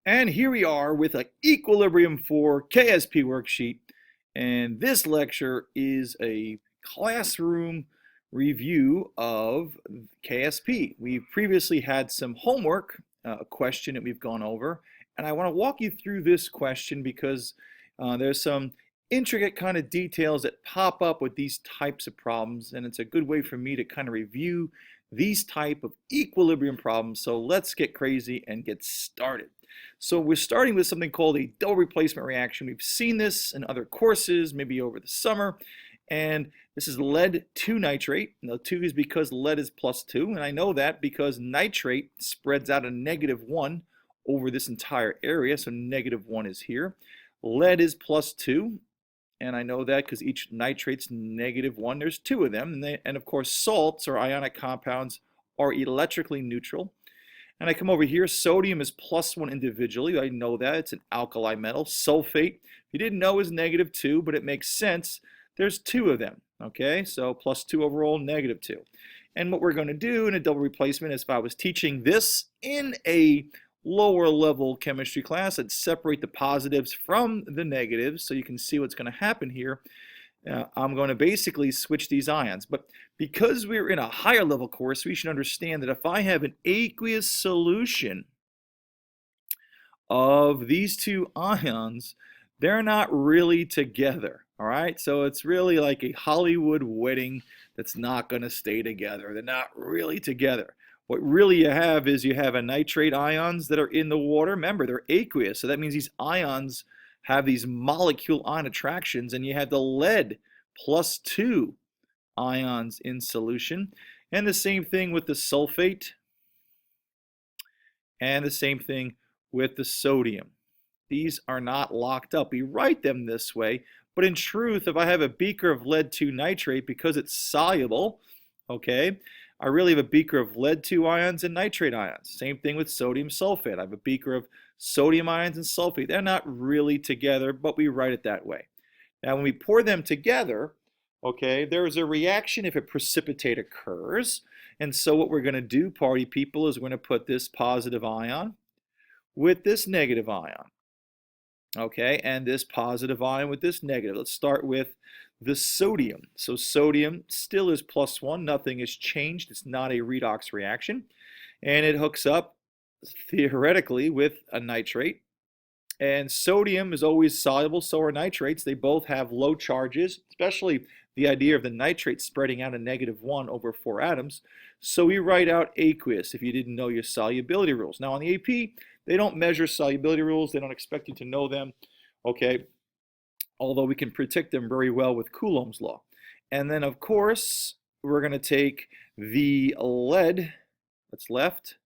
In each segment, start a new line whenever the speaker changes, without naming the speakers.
And here we are with an Equilibrium for KSP worksheet. And this lecture is a classroom review of KSP. We've previously had some homework, a question that we've gone over. And I want to walk you through this question because there's some intricate kind of details that pop up with these types of problems. And it's a good way for me to kind of review these type of equilibrium problems. So let's get crazy and get started. So we're starting with something called a double replacement reaction. We've seen this in other courses, maybe over the summer. And this is lead 2 nitrate. Now 2 is because lead is +2. And I know that because nitrate spreads out a -1 over this entire area. So -1 is here. Lead is +2. And I know that because each nitrate's -1. There's 2 of them. And of course, salts or ionic compounds are electrically neutral. And I come over here, sodium is +1 individually. I know that, it's an alkali metal. Sulfate, you didn't know, is -2, but it makes sense. There's 2 of them, okay? So +2 overall, -2. And what we're going to do in a double replacement is if I was teaching this in a lower level chemistry class, I'd separate the positives from the negatives so you can see what's going to happen here. I'm going to basically switch these ions. But because we're in a higher level course, we should understand that if I have an aqueous solution of these 2 ions, they're not really together. All right, so it's really like a Hollywood wedding that's not going to stay together. They're not really together. What really you have is you have a nitrate ions that are in the water. Remember, they're aqueous, so that means these ions have these molecule ion attractions, and you have the lead +2 ions in solution. And the same thing with the sulfate, and the same thing with the sodium. These are not locked up. We write them this way, but in truth, if I have a beaker of lead 2 nitrate, because it's soluble, okay, I really have a beaker of lead 2 ions and nitrate ions. Same thing with sodium sulfate. I have a beaker of sodium ions and sulfate. They're not really together, but we write it that way. Now, when we pour them together, okay, there is a reaction if a precipitate occurs. And so what we're going to do, party people, is we're going to put this positive ion with this negative ion. Okay, and this positive ion with this negative. Let's start with the sodium. So sodium still is +1. Nothing has changed. It's not a redox reaction. And it hooks up, theoretically, with a nitrate. And sodium is always soluble, so are nitrates. They both have low charges, especially the idea of the nitrate spreading out a -1 over 4 atoms. So we write out aqueous if you didn't know your solubility rules. Now on the AP, they don't measure solubility rules. They don't expect you to know them, okay? Although we can predict them very well with Coulomb's law. And then, of course, we're going to take the lead that's left.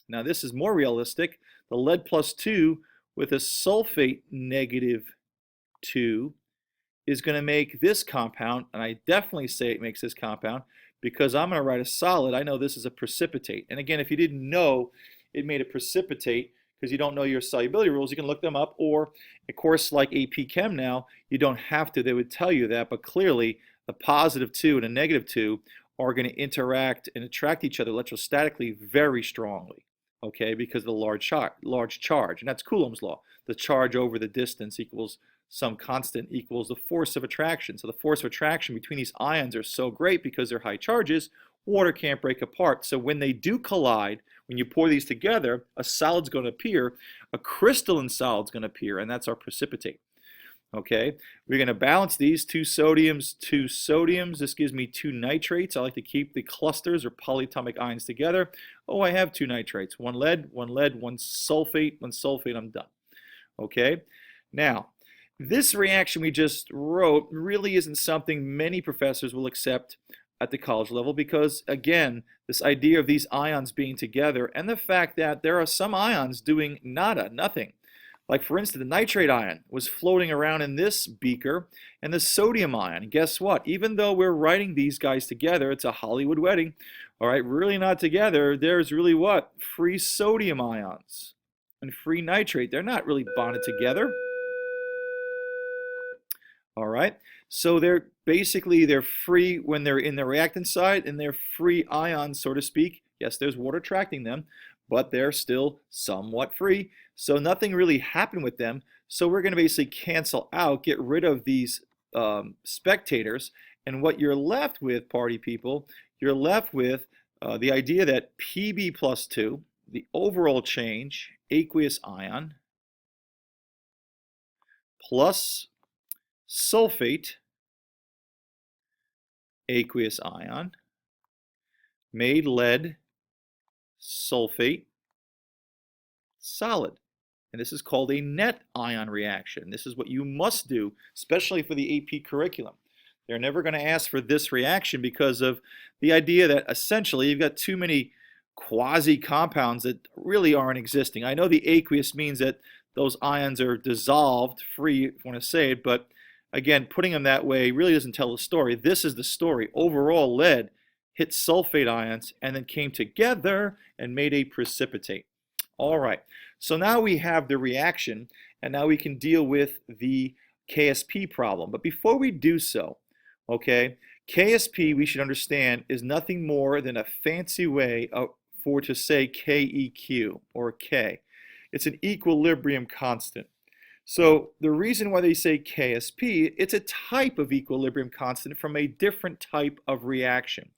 Now this is more realistic. The lead +2 with a sulfate -2 is going to make this compound, and I definitely say it makes this compound because I'm going to write a solid. I know this is a precipitate. And again, if you didn't know it made a precipitate because you don't know your solubility rules, you can look them up. Or a course like AP Chem now, you don't have to. They would tell you that. But clearly, the +2 and a -2 are going to interact and attract each other electrostatically very strongly, okay, because of the large charge. And that's Coulomb's law. The charge over the distance equals some constant equals the force of attraction. So the force of attraction between these ions are so great because they're high charges, water can't break apart. So when they do collide, when you pour these together, a solid's going to appear, a crystalline solid's going to appear, and that's our precipitate. Okay, we're going to balance these 2 sodiums, 2 sodiums. This gives me 2 nitrates. I like to keep the clusters or polyatomic ions together. Oh, I have 2 nitrates. One lead, one sulfate, I'm done. Okay, now, this reaction we just wrote really isn't something many professors will accept at the college level because, again, this idea of these ions being together and the fact that there are some ions doing nada, nothing. Like, for instance, the nitrate ion was floating around in this beaker, and the sodium ion, guess what? Even though we're writing these guys together, it's a Hollywood wedding, all right, really not together. There's really what? Free sodium ions and free nitrate. They're not really bonded together. All right, so they're free when they're in the reactant side, and they're free ions, so to speak. Yes, there's water attracting them, but they're still somewhat free. So nothing really happened with them. So we're going to basically cancel out, get rid of these spectators. And what you're left with, party people, you're left with the idea that Pb plus 2, the overall change, aqueous ion, plus sulfate, aqueous ion, made lead sulfate solid. And this is called a net ion reaction. This is what you must do, especially for the AP curriculum. They're never going to ask for this reaction because of the idea that essentially you've got too many quasi-compounds that really aren't existing. I know the aqueous means that those ions are dissolved, free, if you want to say it, but again, putting them that way really doesn't tell the story. This is the story. Overall, lead hit sulfate ions and then came together and made a precipitate. All right, so now we have the reaction, and now we can deal with the KSP problem. But before we do so, okay, KSP, we should understand, is nothing more than a fancy way for to say KEQ, or K. It's an equilibrium constant. So the reason why they say KSP, it's a type of equilibrium constant from a different type of reaction.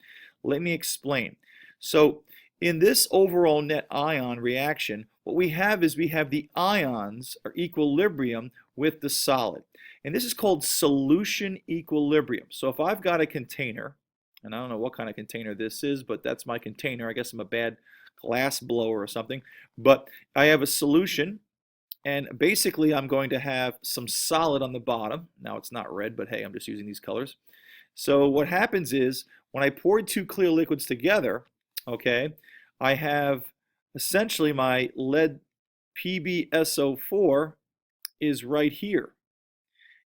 Let me explain. So in this overall net ion reaction, what we have is we have the ions or equilibrium with the solid. And this is called solution equilibrium. So if I've got a container, and I don't know what kind of container this is, but that's my container. I guess I'm a bad glass blower or something. But I have a solution, and basically I'm going to have some solid on the bottom. Now it's not red, but hey, I'm just using these colors. So what happens is when I pour two clear liquids together, okay, I have essentially my lead PbSO4 is right here.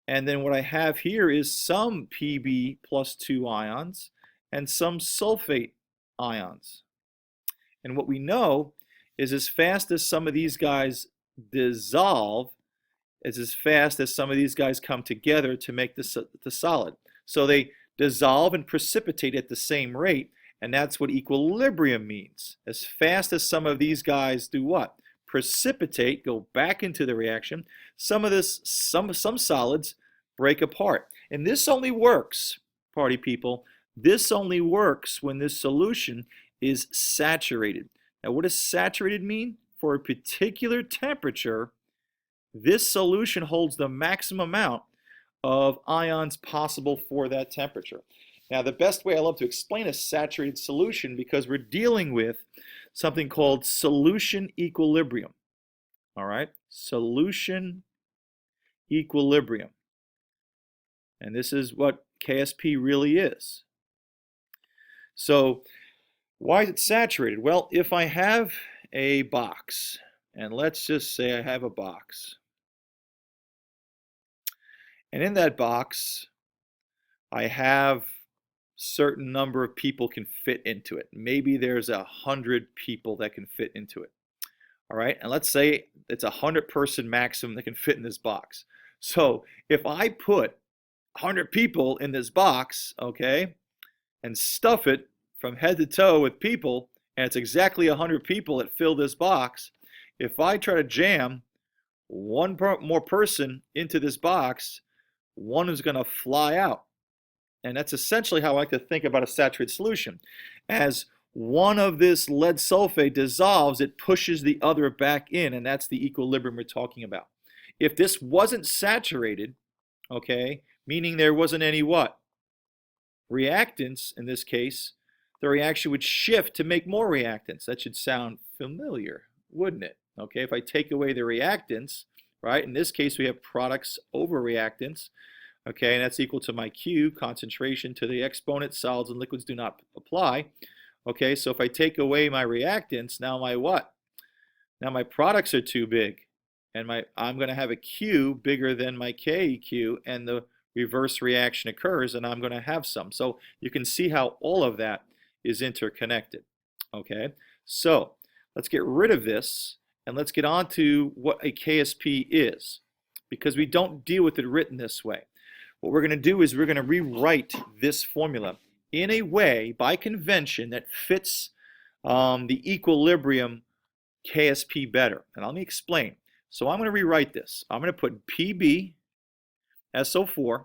And then what I have here is some Pb plus 2 ions and some sulfate ions. And what we know is as fast as some of these guys dissolve, is as fast as some of these guys come together to make the solid. So they dissolve and precipitate at the same rate, and that's what equilibrium means. As fast as some of these guys do what? Precipitate, go back into the reaction, some solids break apart. And this only works, party people, this only works when this solution is saturated. Now what does saturated mean? For a particular temperature, this solution holds the maximum amount of ions possible for that temperature. Now the best way I love to explain a saturated solution, because we're dealing with something called solution equilibrium. All right, solution equilibrium. And this is what KSP really is. So why is it saturated? Well, if I have a box, and let's just say I have a box, and in that box I have certain number of people can fit into it. Maybe there's 100 people that can fit into it. All right, and let's say it's 100-person maximum that can fit in this box. So if I put 100 people in this box, okay, and stuff it from head to toe with people, and it's exactly 100 people that fill this box, if I try to jam one more person into this box, one is going to fly out. And that's essentially how I like to think about a saturated solution. As one of this lead sulfate dissolves, it pushes the other back in, and that's the equilibrium we're talking about. If this wasn't saturated, okay, meaning there wasn't any what? Reactants in this case, the reaction would shift to make more reactants. That should sound familiar, wouldn't it? Okay, if I take away the reactants, right, in this case we have products over reactants, okay, and that's equal to my Q, concentration to the exponent, solids and liquids do not apply. Okay, so if I take away my reactants, now my what? Now my products are too big, and I'm going to have a Q bigger than my KEQ, and the reverse reaction occurs, and I'm going to have some. So you can see how all of that is interconnected. Okay, so let's get rid of this, and let's get on to what a KSP is, because we don't deal with it written this way. What we're going to do is we're going to rewrite this formula in a way, by convention, that fits the equilibrium KSP better. And let me explain. So I'm going to rewrite this. I'm going to put Pb SO4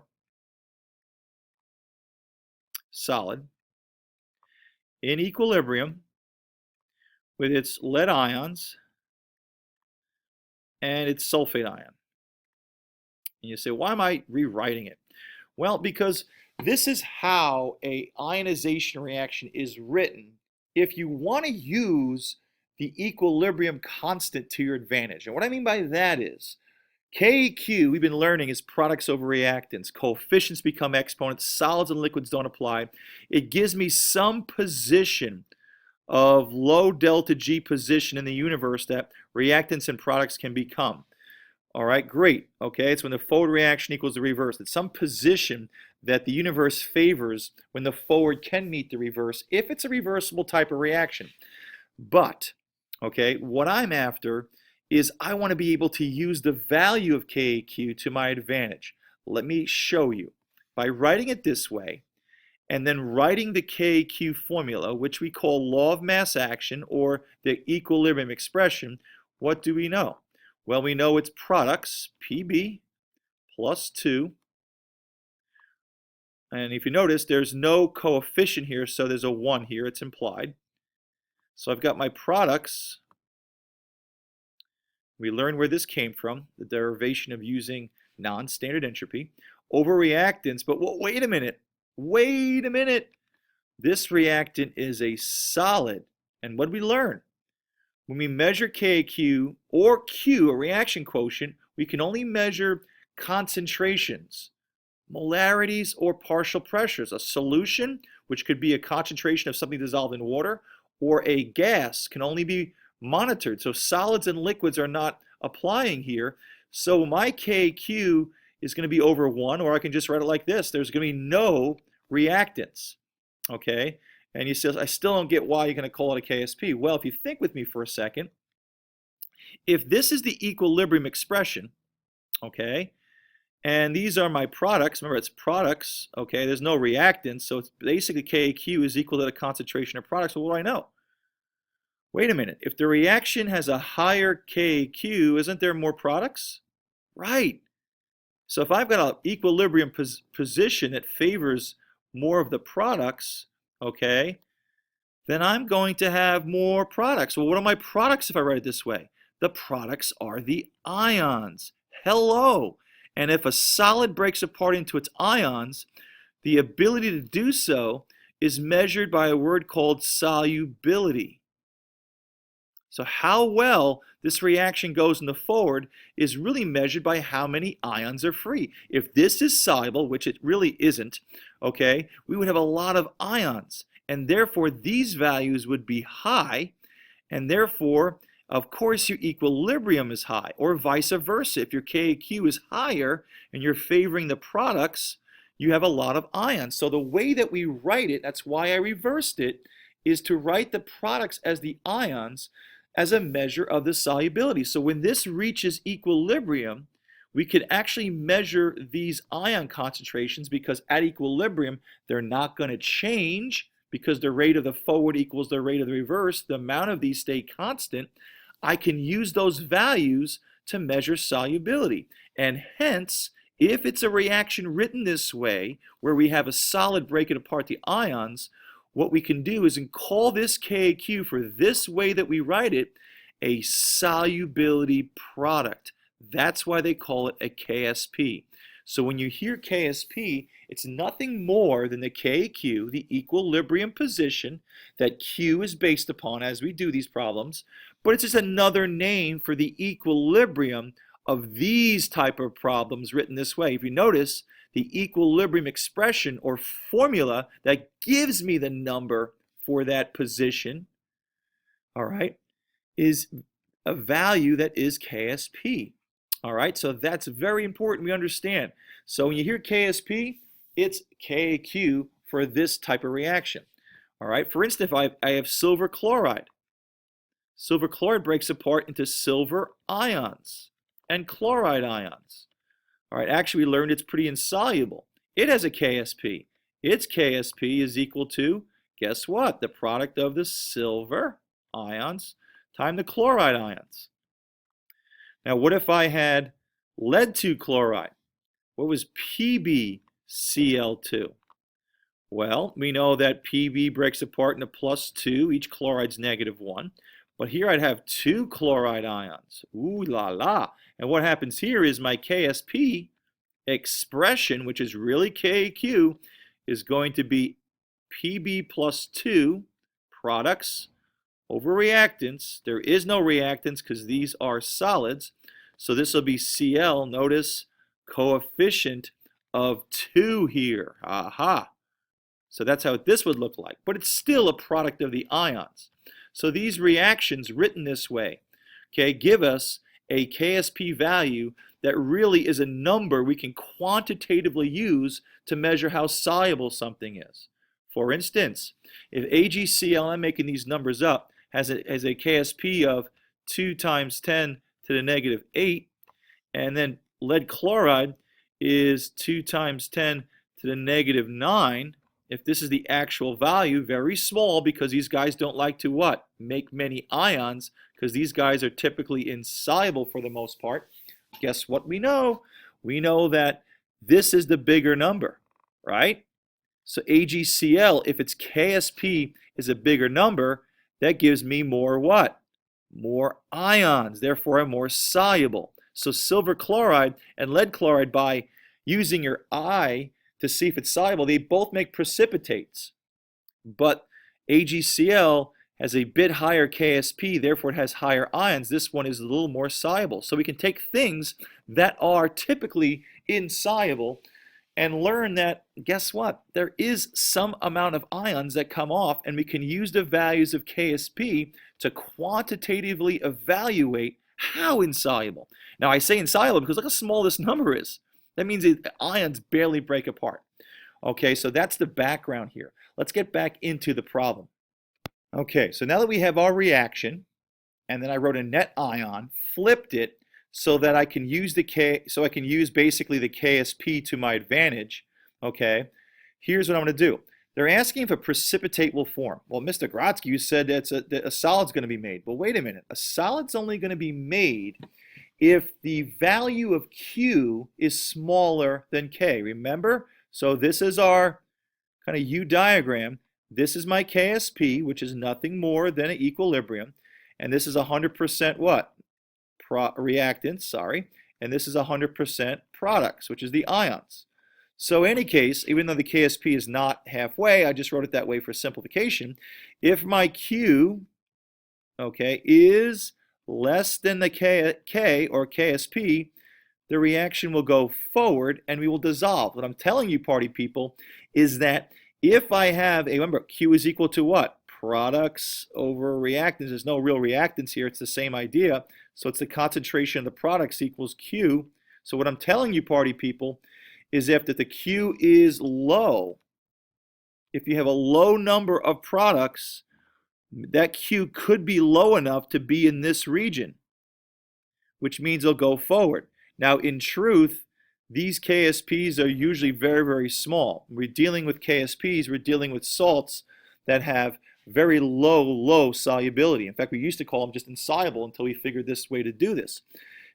solid in equilibrium with its lead ions and its sulfate ion. And you say, why am I rewriting it? Well, because this is how a ionization reaction is written if you want to use the equilibrium constant to your advantage. And what I mean by that is KEQ, we've been learning, is products over reactants. Coefficients become exponents. Solids and liquids don't apply. It gives me some position of low delta G position in the universe that reactants and products can become. All right, great. Okay, it's when the forward reaction equals the reverse. It's some position that the universe favors when the forward can meet the reverse if it's a reversible type of reaction. But, okay, what I'm after is I want to be able to use the value of KEQ to my advantage. Let me show you. By writing it this way, and then writing the KEQ formula, which we call law of mass action or the equilibrium expression, what do we know? Well, we know it's products, Pb plus 2. And if you notice, there's no coefficient here, so there's a 1 here. It's implied. So I've got my products. We learned where this came from, the derivation of using non-standard entropy, over reactants. But wait a minute. Wait a minute. This reactant is a solid. And what did we learn? When we measure KQ or Q, a reaction quotient, we can only measure concentrations, molarities, or partial pressures. A solution, which could be a concentration of something dissolved in water, or a gas, can only be monitored. So solids and liquids are not applying here. So my KQ is going to be over 1, or I can just write it like this. There's going to be no reactants. Okay? And you say, I still don't get why you're going to call it a KSP. Well, if you think with me for a second, if this is the equilibrium expression, okay, and these are my products, remember it's products, okay, there's no reactants, so it's basically KQ is equal to the concentration of products. Well, what do I know? Wait a minute, if the reaction has a higher KQ, isn't there more products? Right. So if I've got an equilibrium position that favors more of the products, okay, then I'm going to have more products. Well, what are my products if I write it this way? The products are the ions. Hello. And if a solid breaks apart into its ions, the ability to do so is measured by a word called solubility. So how well this reaction goes in the forward is really measured by how many ions are free. If this is soluble, which it really isn't, okay, we would have a lot of ions. And therefore, these values would be high. And therefore, of course, your equilibrium is high. Or vice versa. If your KQ is higher and you're favoring the products, you have a lot of ions. So the way that we write it, that's why I reversed it, is to write the products as the ions as a measure of the solubility. So when this reaches equilibrium, we could actually measure these ion concentrations because at equilibrium, they're not going to change because the rate of the forward equals the rate of the reverse. The amount of these stay constant. I can use those values to measure solubility. And hence, if it's a reaction written this way, where we have a solid breaking apart the ions, what we can do is call this KQ for this way that we write it a solubility product. That's why they call it a KSP. So when you hear KSP, it's nothing more than the KQ, the equilibrium position that Q is based upon as we do these problems, but it's just another name for the equilibrium of these type of problems written this way. If you notice, the equilibrium expression or formula that gives me the number for that position, all right, is a value that is KSP. All right, so that's very important we understand. So when you hear KSP, it's KQ for this type of reaction. All right, for instance, if I have silver chloride. Silver chloride breaks apart into silver ions and chloride ions. All right, actually we learned it's pretty insoluble. It has a KSP. Its KSP is equal to, guess what? The product of the silver ions times the chloride ions. Now, what if I had lead 2 chloride? What was PbCl2? Well, we know that Pb breaks apart into +2. Each chloride's -1. But here I'd have 2 chloride ions. Ooh la la. And what happens here is my KSP expression, which is really KQ, is going to be Pb plus 2 products over reactants. There is no reactants because these are solids. So this will be Cl. Notice coefficient of 2 here. Aha. So that's how this would look like. But it's still a product of the ions. So these reactions written this way, okay, give us a KSP value that really is a number we can quantitatively use to measure how soluble something is. For instance, if AgCl, I'm making these numbers up, has a KSP of 2 times 10 to the -8, and then lead chloride is 2 times 10 to the -9, if this is the actual value, very small, because these guys don't like to what? Make many ions, because these guys are typically insoluble for the most part. Guess what we know? We know that this is the bigger number, right? So AgCl, if its KSP is a bigger number, that gives me more what? More ions, therefore I'm more soluble. So silver chloride and lead chloride, by using your eye to see if it's soluble, they both make precipitates. But AgCl has a bit higher KSP, therefore it has higher ions. This one is a little more soluble. So we can take things that are typically insoluble and learn that, guess what? There is some amount of ions that come off, and we can use the values of KSP to quantitatively evaluate how insoluble. Now I say insoluble because look how small this number is. That means the ions barely break apart. Okay, so that's the background here. Let's get back into the problem. Okay, so now that we have our reaction, and then I wrote a net ion, flipped it so that I can use basically the KSP to my advantage. Okay, here's what I'm going to do. They're asking if a precipitate will form. Well, Mr. Grotsky, you said that a solid's going to be made. But wait a minute, a solid's only going to be made if the value of Q is smaller than K. Remember? So this is our kind of U diagram. This is my KSP, which is nothing more than an equilibrium. And this is 100% what? Reactants, sorry. And this is 100% products, which is the ions. So in any case, even though the KSP is not halfway, I just wrote it that way for simplification. If my Q, okay, is less than the K or KSP, the reaction will go forward and we will dissolve. What I'm telling you, party people, is that if I have remember, Q is equal to what? Products over reactants. There's no real reactants here. It's the same idea. So it's the concentration of the products equals Q. So what I'm telling you, party people, is if the Q is low, if you have a low number of products, that Q could be low enough to be in this region, which means it'll go forward. Now, in truth, these KSPs are usually very, very small. We're dealing with KSPs, we're dealing with salts that have very low solubility. In fact, we used to call them just insoluble until we figured this way to do this.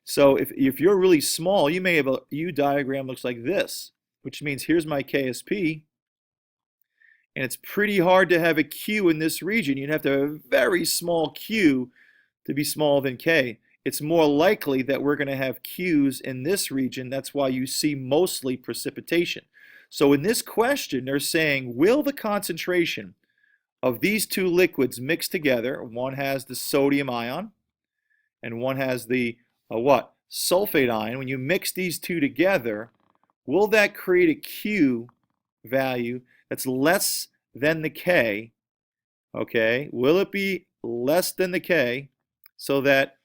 So if you're really small, you may have a U diagram looks like this, which means here's my KSP, and it's pretty hard to have a Q in this region. You'd have to have a very small Q to be smaller than K. It's more likely that we're going to have Qs in this region. That's why you see mostly precipitation. So in this question, they're saying, will the concentration of these two liquids mix together? One has the sodium ion, and one has the what? Sulfate ion. When you mix these two together, will that create a Q value that's less than the K? Okay, will it be less than the K so that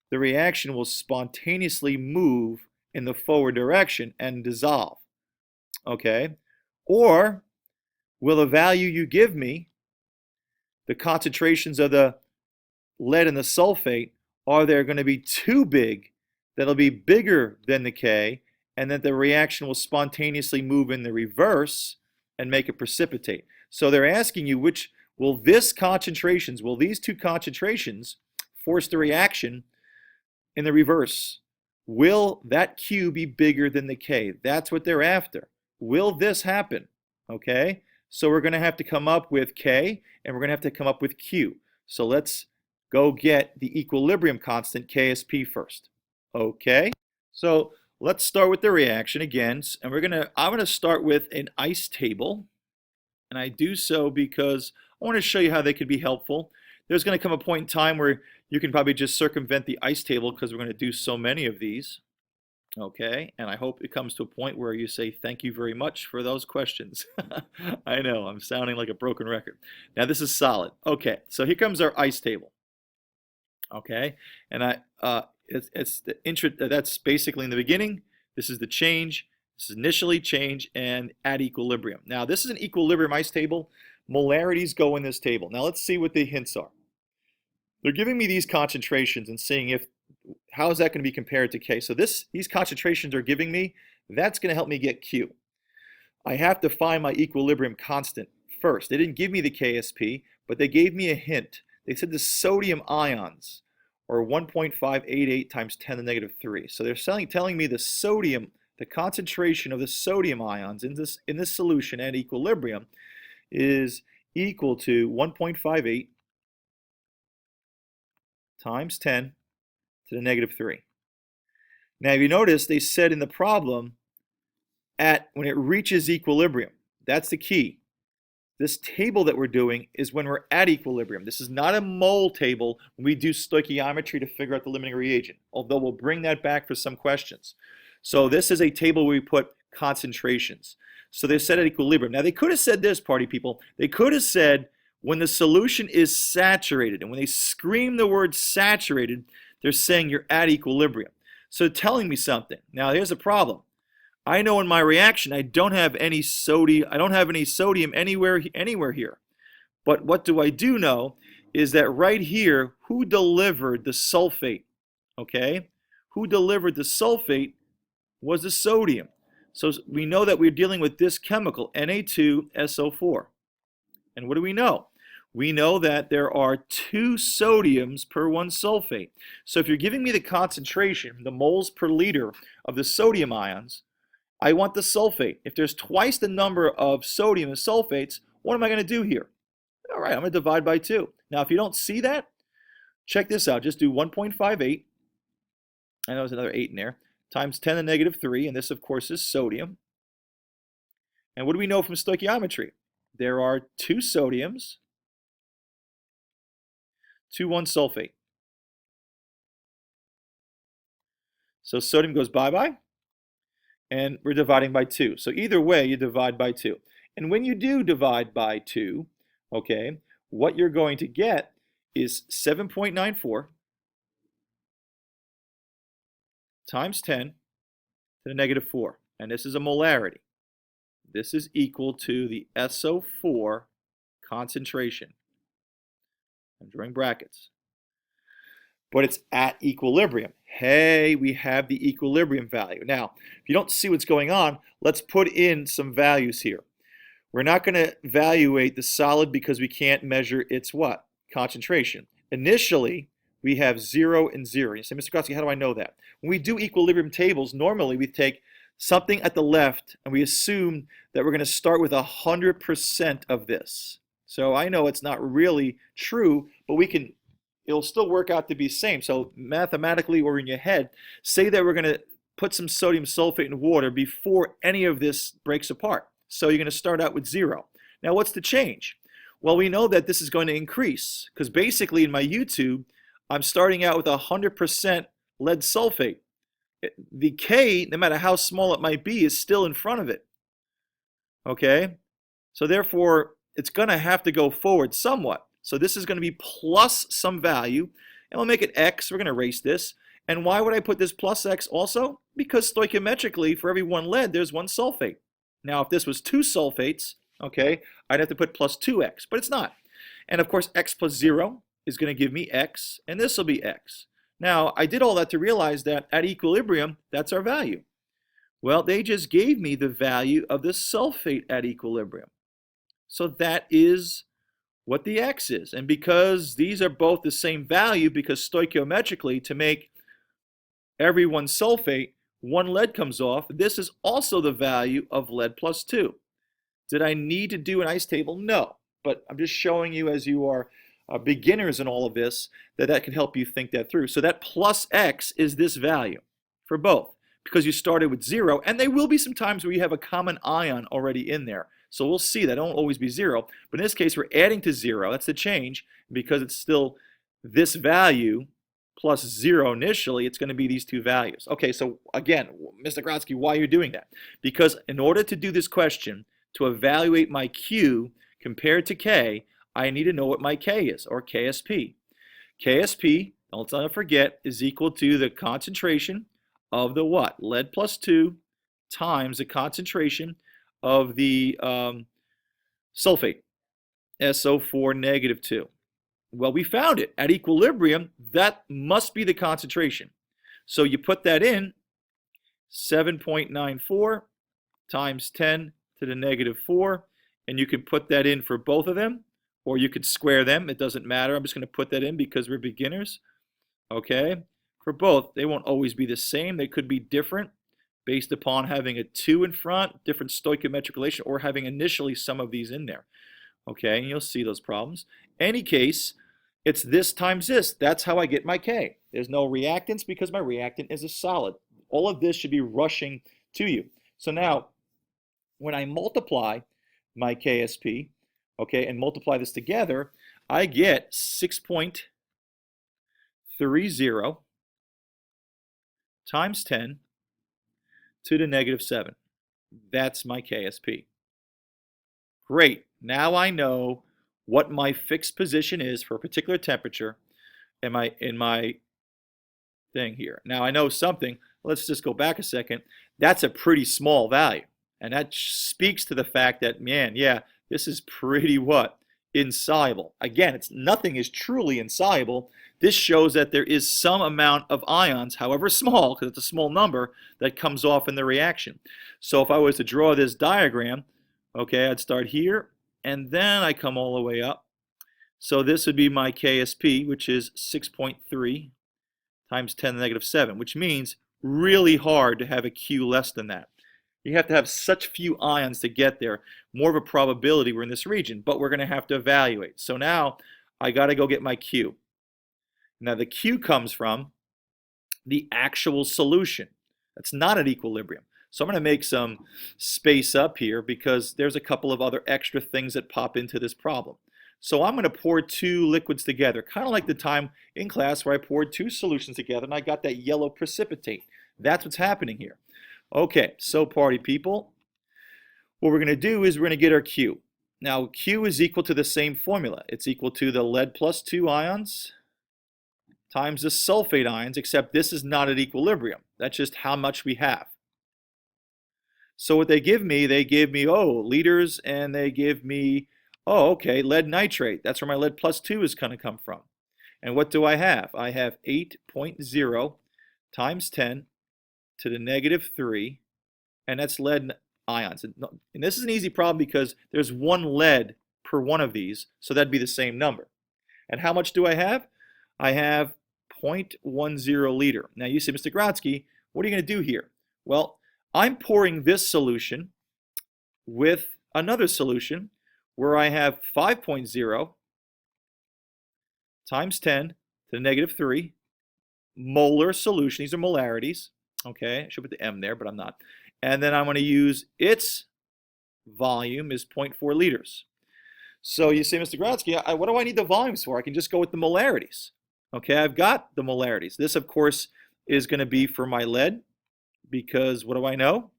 the reaction will spontaneously move in the forward direction and dissolve? Okay, or will the value you give me, the concentrations of the lead and the sulfate, are they going to be too big that'll be bigger than the K, and that the reaction will spontaneously move in the reverse and make a precipitate? So they're asking you which will these two concentrations force the reaction in the reverse? Will that Q be bigger than the K? That's what they're after. Will this happen? Okay, so we're going to have to come up with K, and we're going to have to come up with Q. So let's go get the equilibrium constant KSP first. Okay, so let's start with the reaction again, and I'm going to start with an ice table, and I do so because I want to show you how they could be helpful. There's going to come a point in time where you can probably just circumvent the ice table because we're going to do so many of these. Okay, and I hope it comes to a point where you say thank you very much for those questions. I know, I'm sounding like a broken record. Now this is solid. Okay, so here comes our ice table. Okay, and it's the intro. That's basically in the beginning. This is the change. This is initially change and at equilibrium. Now this is an equilibrium ice table. Molarities go in this table. Now let's see what the hints are. They're giving me these concentrations and seeing how is that going to be compared to K. So these concentrations are giving me, that's going to help me get Q. I have to find my equilibrium constant first. They didn't give me the KSP, but they gave me a hint. They said the sodium ions are 1.588 times 10 to the negative 3. So they're telling me the concentration of the sodium ions in this solution at equilibrium is equal to 1.58 times 10 to the negative 3. Now, if you notice, they said in the problem, when it reaches equilibrium. That's the key. This table that we're doing is when we're at equilibrium. This is not a mole table when we do stoichiometry to figure out the limiting reagent, although we'll bring that back for some questions. So this is a table where we put concentrations. So they said at equilibrium. Now, they could have said this, party people. They could have said when the solution is saturated, and when they scream the word saturated, they're saying you're at equilibrium. So telling me something. Now here's a problem. I know in my reaction I don't have any sodium anywhere here. But what do I do know is that right here, who delivered the sulfate? Okay? Who delivered the sulfate was the sodium. So we know that we're dealing with this chemical, Na2SO4. And what do we know? We know that there are 2 sodiums per 1 sulfate. So if you're giving me the concentration, the moles per liter of the sodium ions, I want the sulfate. If there's twice the number of sodium and sulfates, what am I going to do here? All right, I'm going to divide by 2. Now, if you don't see that, check this out. Just do 1.58. I know there's another 8 in there. Times 10 to the negative 3. And this, of course, is sodium. And what do we know from stoichiometry? There are 2 sodiums to 1 sulfate. So sodium goes bye-bye, and we're dividing by 2. So either way, you divide by 2. And when you do divide by 2, okay, what you're going to get is 7.94 times 10 to the negative 4. And this is a molarity. This is equal to the SO4 concentration. I'm drawing brackets. But it's at equilibrium. Hey, we have the equilibrium value. Now, if you don't see what's going on, let's put in some values here. We're not going to evaluate the solid because we can't measure its what? Concentration. Initially, we have 0 and 0. You say, Mr. Kowski, how do I know that? When we do equilibrium tables, normally we take something at the left and we assume that we're going to start with 100% of this. So I know it's not really true, but it'll still work out to be the same. So mathematically or in your head, say that we're going to put some sodium sulfate in water before any of this breaks apart. So you're going to start out with 0. Now what's the change? Well, we know that this is going to increase because basically in my U-tube, I'm starting out with 100% lead sulfate. The K, no matter how small it might be, is still in front of it. Okay? So therefore, it's going to have to go forward somewhat. So this is going to be plus some value, and we'll make it x. We're going to erase this. And why would I put this plus x also? Because stoichiometrically, for every 1 lead, there's 1 sulfate. Now, if this was 2 sulfates, okay, I'd have to put plus 2x, but it's not. And of course, x plus 0 is going to give me x, and this will be x. Now, I did all that to realize that at equilibrium, that's our value. Well, they just gave me the value of the sulfate at equilibrium. So that is what the X is. And because these are both the same value, because stoichiometrically, to make every one sulfate, one lead comes off, this is also the value of lead plus 2. Did I need to do an ice table? No. But I'm just showing you, as you are beginners in all of this, that can help you think that through. So that plus X is this value for both, because you started with 0, and there will be some times where you have a common ion already in there. So we'll see that it won't always be 0. But in this case, we're adding to 0. That's the change. Because it's still this value plus 0 initially, it's going to be these two values. Okay, so again, Mr. Grotsky, why are you doing that? Because in order to do this question, to evaluate my Q compared to K, I need to know what my K is, or KSP. KSP, let's not forget, is equal to the concentration of the what? Lead plus 2 times the concentration of the sulfate, SO4 negative 2. Well, we found it. At equilibrium, that must be the concentration. So you put that in, 7.94 times 10 to the negative 4, and you can put that in for both of them, or you could square them. It doesn't matter. I'm just going to put that in because we're beginners. Okay? For both, they won't always be the same. They could be different based upon having a 2 in front, different stoichiometric relation, or having initially some of these in there. Okay, and you'll see those problems. Any case, it's this times this. That's how I get my K. There's no reactants because my reactant is a solid. All of this should be rushing to you. So now, when I multiply my KSP, okay, and multiply this together, I get 6.30 times 10 to the negative 7. That's my KSP. Great. Now I know what my fixed position is for a particular temperature in my thing here. Now I know something. Let's just go back a second. That's a pretty small value. And that speaks to the fact that, man, yeah, this is pretty what? Insoluble. Again, nothing is truly insoluble. This shows that there is some amount of ions, however small, because it's a small number, that comes off in the reaction. So if I was to draw this diagram, okay, I'd start here, and then I come all the way up. So this would be my KSP, which is 6.3 times 10 to the negative 7, which means really hard to have a Q less than that. You have to have such few ions to get there. More of a probability we're in this region, but we're going to have to evaluate. So now I got to go get my Q. Now the Q comes from the actual solution. That's not at equilibrium. So I'm going to make some space up here because there's a couple of other extra things that pop into this problem. So I'm going to pour two liquids together, kind of like the time in class where I poured two solutions together and I got that yellow precipitate. That's what's happening here. Okay, so party people, what we're going to do is we're going to get our Q. Now Q is equal to the same formula. It's equal to the lead plus 2 ions times the sulfate ions, except this is not at equilibrium. That's just how much we have. So what they give me, liters, and they give me, okay, lead nitrate. That's where my lead plus 2 is going to come from. And what do I have? I have 8.0 times 10 to the negative 3, and that's lead ions. And this is an easy problem because there's one lead per one of these, so that'd be the same number. And how much do I have? I have 0.10 liter. Now you say, Mr. Grotsky, what are you going to do here? Well, I'm pouring this solution with another solution where I have 5.0 times 10 to the negative 3 molar solution. These are molarities. Okay, I should put the M there, but I'm not. And then I'm going to use its volume is 0.4 liters. So you say, Mr. Grotsky, what do I need the volumes for? I can just go with the molarities. Okay, I've got the molarities. This, of course, is going to be for my lead because what do I know?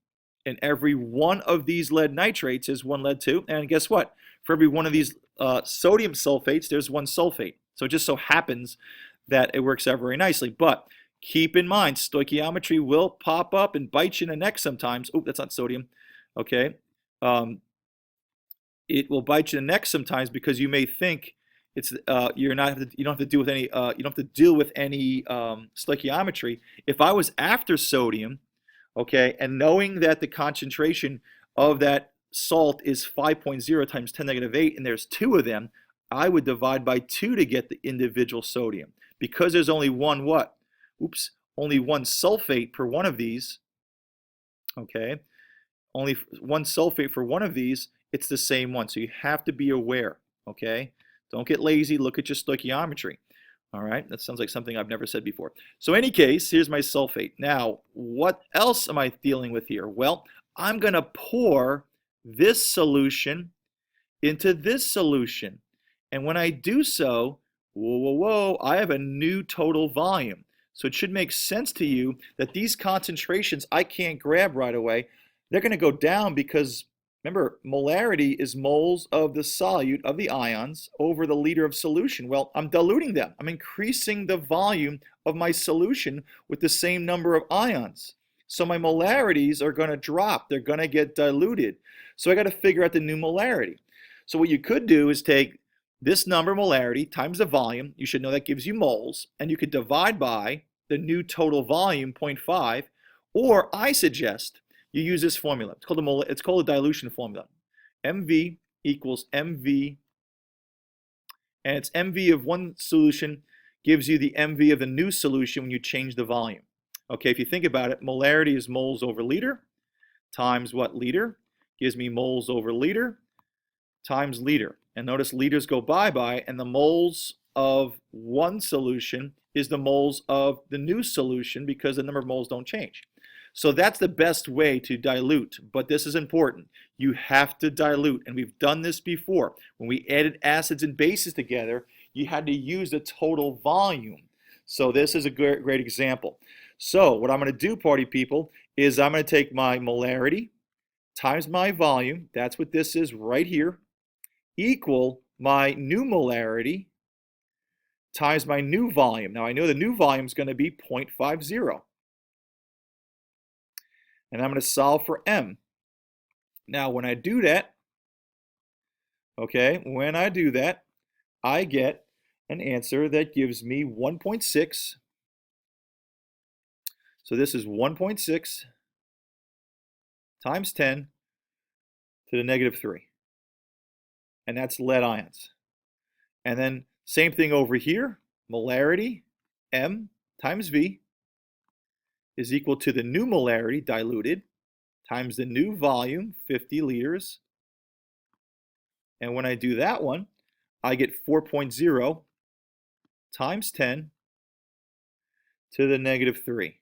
In every one of these lead nitrates is one lead 2. And guess what? For every one of these sodium sulfates, there's one sulfate. So it just so happens that it works out very nicely. But keep in mind, stoichiometry will pop up and bite you in the neck sometimes. Oh, that's not sodium. Okay. It will bite you in the neck sometimes because you may think it's you don't have to deal with any stoichiometry. If I was after sodium, okay, and knowing that the concentration of that salt is 5.0 times 10 to the negative 8, and there's two of them, I would divide by 2 to get the individual sodium. Because there's only one what? Oops, only one sulfate per one of these, okay? Only one sulfate for one of these, it's the same one. So you have to be aware, okay? Don't get lazy, look at your stoichiometry. All right, that sounds like something I've never said before. So in any case, here's my sulfate. Now, what else am I dealing with here? Well, I'm gonna pour this solution into this solution. And when I do so, whoa, I have a new total volume. So it should make sense to you that these concentrations I can't grab right away. They're going to go down because, remember, molarity is moles of the solute of the ions over the liter of solution. Well, I'm diluting them. I'm increasing the volume of my solution with the same number of ions. So my molarities are going to drop. They're going to get diluted. So I got to figure out the new molarity. So what you could do is take this number, molarity, times the volume. You should know that gives you moles. And you could divide by the new total volume, 0.5. Or I suggest you use this formula. It's called a dilution formula. MV equals MV. And it's MV of one solution gives you the MV of the new solution when you change the volume. Okay, if you think about it, molarity is moles over liter times what liter? Gives me moles over liter times liter. And notice liters go bye-bye, and the moles of one solution is the moles of the new solution because the number of moles don't change. So that's the best way to dilute, but this is important. You have to dilute, and we've done this before. When we added acids and bases together, you had to use the total volume. So this is a great example. So what I'm going to do, party people, is I'm going to take my molarity times my volume, that's what this is right here, equal my new molarity times my new volume. Now I know the new volume is going to be 0.50. And I'm going to solve for M. Now when I do that, okay, I get an answer that gives me 1.6. So this is 1.6 times 10 to the negative 3. And that's lead ions. And then same thing over here, molarity, M times V is equal to the new molarity, diluted, times the new volume, 50 liters. And when I do that one, I get 4.0 times 10 to the negative 3.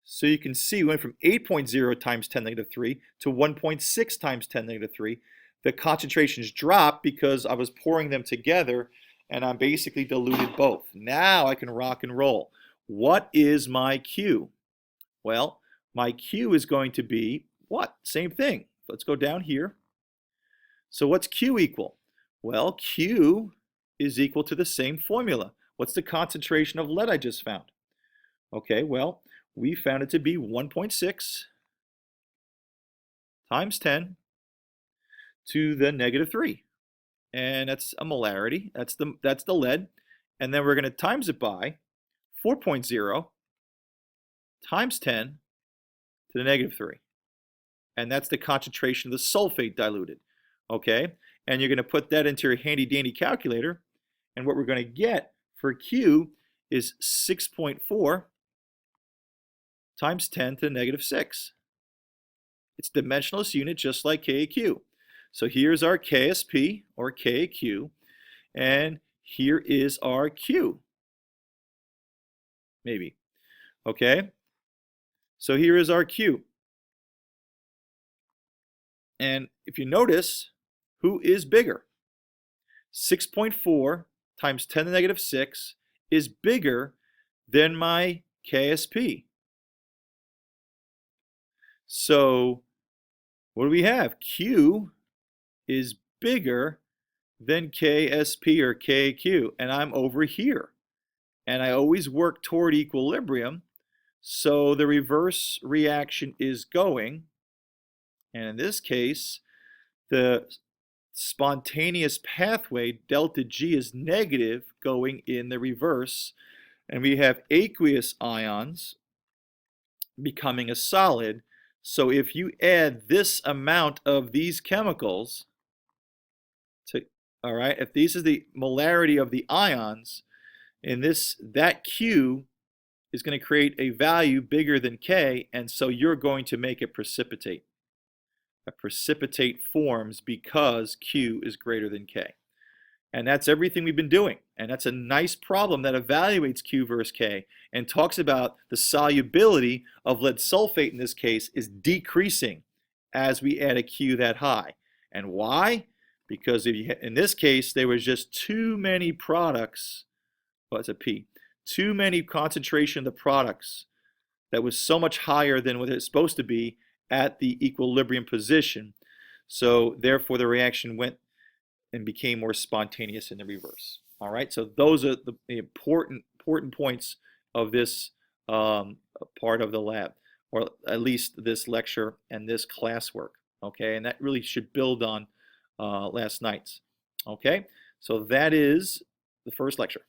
So you can see we went from 8.0 times 10 negative 3 to 1.6 times 10 negative 3. The concentrations dropped because I was pouring them together and I basically diluted both. Now I can rock and roll. What is my Q? Well, my Q is going to be what? Same thing. Let's go down here. So what's Q equal? Well, Q is equal to the same formula. What's the concentration of lead I just found? Okay, well, we found it to be 1.6 times 10 to the negative 3. And that's a molarity. That's the lead. And then we're going to times it by 4.0 times 10 to the negative 3. And that's the concentration of the sulfate diluted. Okay? And you're going to put that into your handy-dandy calculator. And what we're going to get for Q is 6.4 times 10 to the negative 6. It's dimensionless unit just like KAQ. So here's our KSP or KAQ, and here is our Q. Maybe. Okay? So here is our Q. And if you notice, who is bigger? 6.4 times 10 to the negative 6 is bigger than my KSP. So what do we have? Q is bigger than KSP or KQ, and I'm over here. And I always work toward equilibrium, so the reverse reaction is going, and in this case, the spontaneous pathway, delta G, is negative going in the reverse, and we have aqueous ions becoming a solid. So if you add this amount of these chemicals to all right, if this is the molarity of the ions, in this, that Q is going to create a value bigger than K, and so you're going to make it precipitate. A precipitate forms because Q is greater than K. And that's everything we've been doing. And that's a nice problem that evaluates Q versus K and talks about the solubility of lead sulfate in this case is decreasing as we add a Q that high. And why? Because if you, in this case, there was just too many products, well, it's a P, too many concentration of the products that was so much higher than what it's supposed to be at the equilibrium position. So therefore the reaction went and became more spontaneous in the reverse. All right, so those are the important points of this part of the lab, or at least this lecture and this classwork. Okay, and that really should build on last night's. Okay, so that is the first lecture.